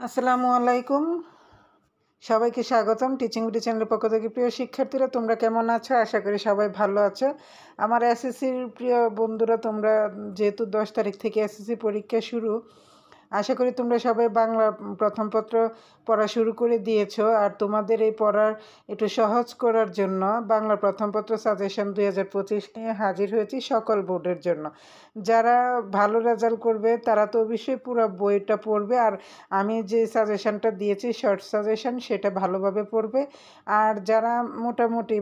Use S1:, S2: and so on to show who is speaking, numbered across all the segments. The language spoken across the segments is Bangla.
S1: আসসালামু আলাইকুম। সবাইকে স্বাগতম টিচিং বিডি চ্যানেলের পক্ষ থেকে। প্রিয় শিক্ষার্থীরা, তোমরা কেমন আছো? আশা করি সবাই ভালো আছো। আমার এসএসসির প্রিয় বন্ধুরা, তোমরা যেহেতু 10 তারিখ থেকে এসএসসি পরীক্ষা শুরু, আশা করি তোমরা সবাই বাংলা প্রথম পত্র পড়া শুরু করে দিয়েছো। আর তোমাদের এই পড়ার একটু সহজ করার জন্য বাংলা প্রথম পত্র সাজেশন 2025 নিয়ে হাজির হয়েছি সকল বোর্ডের জন্য। যারা ভালো রেজাল্ট করবে তারা তো অবশ্যই পুরো বইটা পড়বে, আর আমি যে সাজেশনটা দিয়েছি শর্ট সাজেশন সেটা ভালোভাবে পড়বে। আর যারা মোটামুটি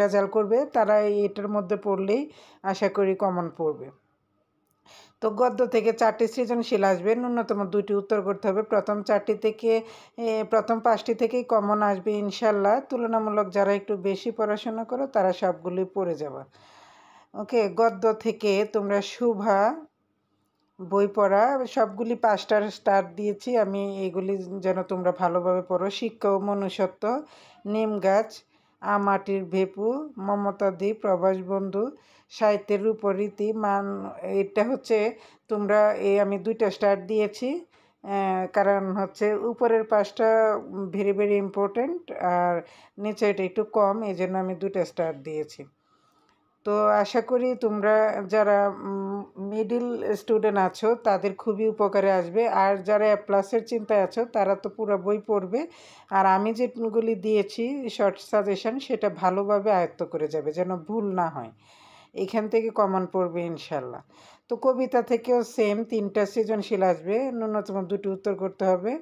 S1: রেজাল্ট করবে তারা এটার মধ্যে পড়লেই আশা করি কমন পড়বে। তো গদ্য থেকে 4টি সৃজনশীল আসবে, ন্যূনতম 2টি উত্তর করতে হবে। প্রথম 5টি থেকেই কমন আসবে ইনশাল্লাহ। তুলনামূলক যারা একটু বেশি পড়াশোনা করো তারা সবগুলি পড়ে যাবে। ওকে, গদ্য থেকে তোমরা শুভা বই পড়া সবগুলি 5টার স্টার দিয়েছি আমি, এগুলি যেন তোমরা ভালোভাবে পড়ো। শিক্ষা ও মনুষ্যত্ব, নিম গাছ, মাটির ভেপু, মমতা দি, প্রবাস বন্ধু, সাহিত্যের রূপরীতি মান, এটা হচ্ছে তোমরা আমি 2টা স্টার দিয়েছি, কারণ হচ্ছে উপরের 5টা ভেরি ভেরি ইম্পর্টেন্ট আর নিচে এটা একটু কম, এই জন্য আমি 2টা স্টার দিয়েছি। তো আশা করি তোমরা যারা মিডিল স্টুডেন্ট আছো তাদের খুবই উপকারে আসবে। আর যারা প্লাসের চিন্তায় আছো তারা তো পুরো বই পড়বে, আর আমি যেগুলি দিয়েছি শর্ট সাজেশন সেটা ভালোভাবে আয়ত্ত করে যাবে, যেন ভুল না হয়। এখান থেকে কমন পড়বে ইনশাল্লাহ। তো কবিতা থেকেও সেম 3টা সৃজনশীল আসবে, ন্যূনতম 2টি উত্তর করতে হবে।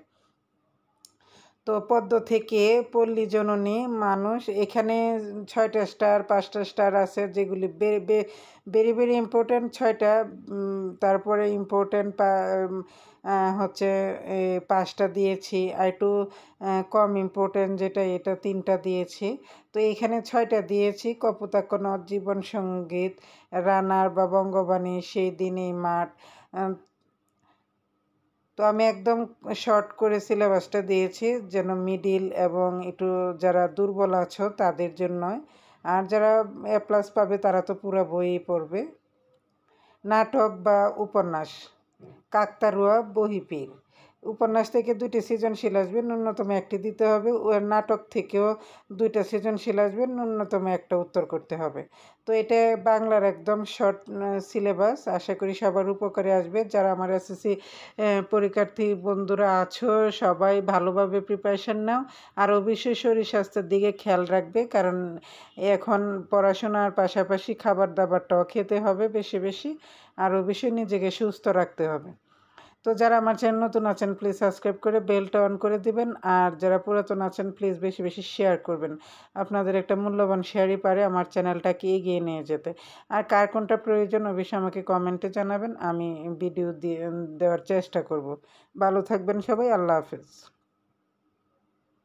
S1: তো পদ্ম থেকে পল্লী জননী মানুষ, এখানে 6টা স্টার 5টা স্টার আছে, যেগুলি ভেরি ভেরি ইম্পর্ট্যান্ট 6টা। তারপরে ইম্পর্ট্যান্ট হচ্ছে 5টা দিয়েছি, আর একটু কম ইম্পর্ট্যান্ট যেটা এটা 3টা দিয়েছি। তো এখানে 6টা দিয়েছি। কপোতাক্ষ নদ, জীবন সঙ্গীত, রানার বা বঙ্গবাণী, সেই দিন এই মাঠ। তো আমি একদম শর্ট করে সিলেবাসটা দিয়েছি যেন মিডিল এবং একটু যারা দুর্বল আছো তাদের জন্য। আর যারা A+ পাবে তারা তো পুরো বইই পড়বে। নাটক বা উপন্যাস, কাকতাড়ুয়া, বহিপীর। উপন্যাস থেকে 2টি সৃজনশীল আসবে, ন্যূনতম 1টি দিতে হবে। নাটক থেকেও 2টা সৃজনশীল আসবে, ন্যূনতম 1টা উত্তর করতে হবে। তো এটা বাংলার একদম শর্ট সিলেবাস, আশা করি সবার উপকারে আসবে। যারা আমার এসএসসি পরীক্ষার্থী বন্ধুরা আছো সবাই ভালোভাবে প্রিপারেশান নাও, আর অবশ্যই শরীর স্বাস্থ্যের দিকে খেয়াল রাখবে, কারণ এখন পড়াশোনার পাশাপাশি খাবার দাবারটাও খেতে হবে বেশি বেশি, আর অবশ্যই নিজেকে সুস্থ রাখতে হবে। তো যারা আমার চ্যানেল নতুন আছেন প্লিজ সাবস্ক্রাইব করে বেলটা অন করে দিবেন, আর যারা পুরাতন আছেন প্লিজ বেশি বেশি শেয়ার করবেন। আপনাদের একটা মূল্যবান শেয়ারই পারে আমার চ্যানেলটাকে এগিয়ে নিয়ে যেতে। আর কার কোনটা প্রয়োজন অবশ্যই আমাকে কমেন্টে জানাবেন, আমি ভিডিও দেওয়ার চেষ্টা করব। ভালো থাকবেন সবাই, আল্লাহ হাফেজ।